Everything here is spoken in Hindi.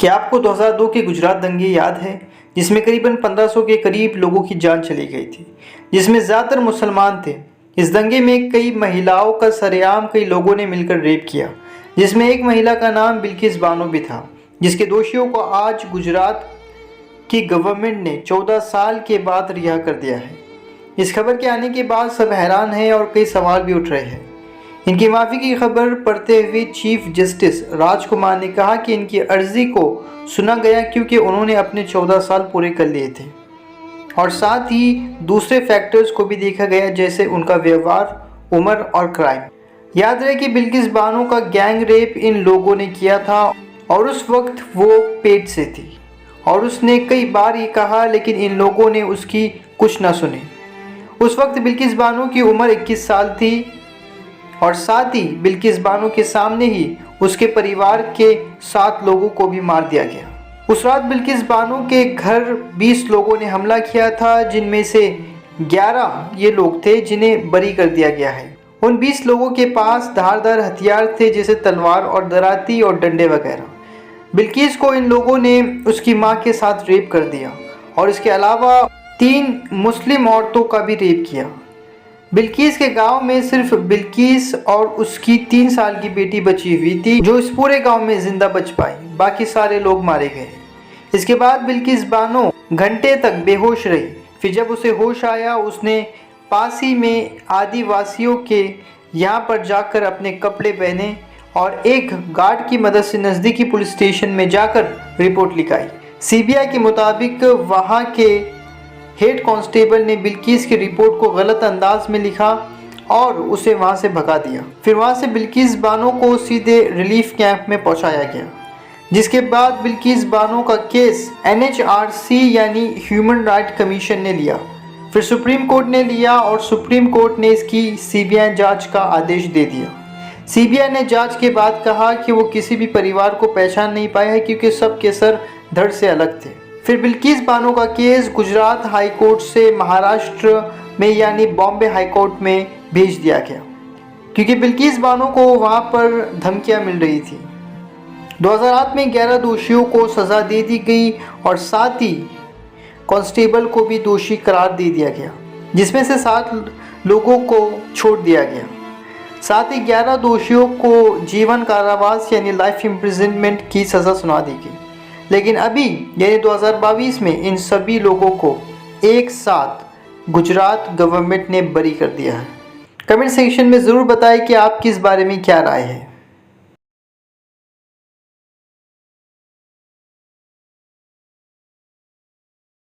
क्या आपको 2002 के गुजरात दंगे याद है, जिसमें करीबन 1500 के करीब लोगों की जान चली गई थी, जिसमें ज़्यादातर मुसलमान थे। इस दंगे में कई महिलाओं का सरेआम कई लोगों ने मिलकर रेप किया, जिसमें एक महिला का नाम बिल्किस बानो भी था, जिसके दोषियों को आज गुजरात की गवर्नमेंट ने 14 साल के बाद रिहा कर दिया है। इस खबर के आने के बाद सब हैरान हैं और कई सवाल भी उठ रहे हैं। इनकी माफ़ी की खबर पढ़ते हुए चीफ जस्टिस राजकुमार ने कहा कि इनकी अर्जी को सुना गया क्योंकि उन्होंने अपने 14 साल पूरे कर लिए थे और साथ ही दूसरे फैक्टर्स को भी देखा गया, जैसे उनका व्यवहार, उम्र और क्राइम। याद रहे कि बिल्किस बानो का गैंग रेप इन लोगों ने किया था और उस वक्त वो पेट से थी और उसने कई बार ये कहा, लेकिन इन लोगों ने उसकी कुछ न सुनी। उस वक्त बिल्किस बानो की उम्र 21 साल थी और साथ ही बिल्किस बानो के सामने ही उसके परिवार के 7 लोगों को भी मार दिया गया। उस रात बिल्किस बानो के घर 20 लोगों ने हमला किया था, जिनमें से 11 ये लोग थे जिन्हें बरी कर दिया गया है। उन 20 लोगों के पास धारदार हथियार थे, जैसे तलवार और दराती और डंडे वगैरह। बिल्किस को इन लोगों ने उसकी मां के साथ रेप कर दिया और इसके अलावा 3 मुस्लिम औरतों का भी रेप किया। बिल्किस के गांव में सिर्फ बिल्किस और उसकी 3 साल की बेटी बची हुई थी, जो इस पूरे गांव में जिंदा बच पाई। बाकी सारे लोग मारे गए। इसके बाद बिल्किस बानो घंटे तक बेहोश रही। फिर जब उसे होश आया, उसने पास ही में आदिवासियों के यहाँ पर जाकर अपने कपड़े पहने और एक गार्ड की मदद से नज़दीकी पुलिस स्टेशन में जाकर रिपोर्ट लिखाई। सीबीआई के मुताबिक वहाँ के हेड कांस्टेबल ने बिल्किस की रिपोर्ट को गलत अंदाज में लिखा और उसे वहां से भगा दिया। फिर वहां से बिल्किस बानो को सीधे रिलीफ कैंप में पहुंचाया गया, जिसके बाद बिल्किस बानो का केस NHRC यानी ह्यूमन राइट कमीशन ने लिया। फिर सुप्रीम कोर्ट ने लिया और सुप्रीम कोर्ट ने इसकी CBI जांच का आदेश दे दिया। CBI ने जांच के बाद कहा कि वो किसी भी परिवार को पहचान नहीं पाया है, क्योंकि सबके सर धड़ से अलग थे। फिर बिल्किस बानो का केस गुजरात हाई कोर्ट से महाराष्ट्र में यानी बॉम्बे हाई कोर्ट में भेज दिया गया, क्योंकि बिल्किस बानो को वहां पर धमकियां मिल रही थी। 2008 में 11 दोषियों को सज़ा दे दी गई और साथ ही कांस्टेबल को भी दोषी करार दे दिया गया, जिसमें से 7 लोगों को छोड़ दिया गया। साथ ही 11 दोषियों को जीवन कारावास यानी लाइफ इम्प्रिजनमेंट की सज़ा सुना दी गई। लेकिन अभी यानी 2022 में इन सभी लोगों को एक साथ गुजरात गवर्नमेंट ने बरी कर दिया है। कमेंट सेक्शन में ज़रूर बताएं कि आपकी इस बारे में क्या राय है।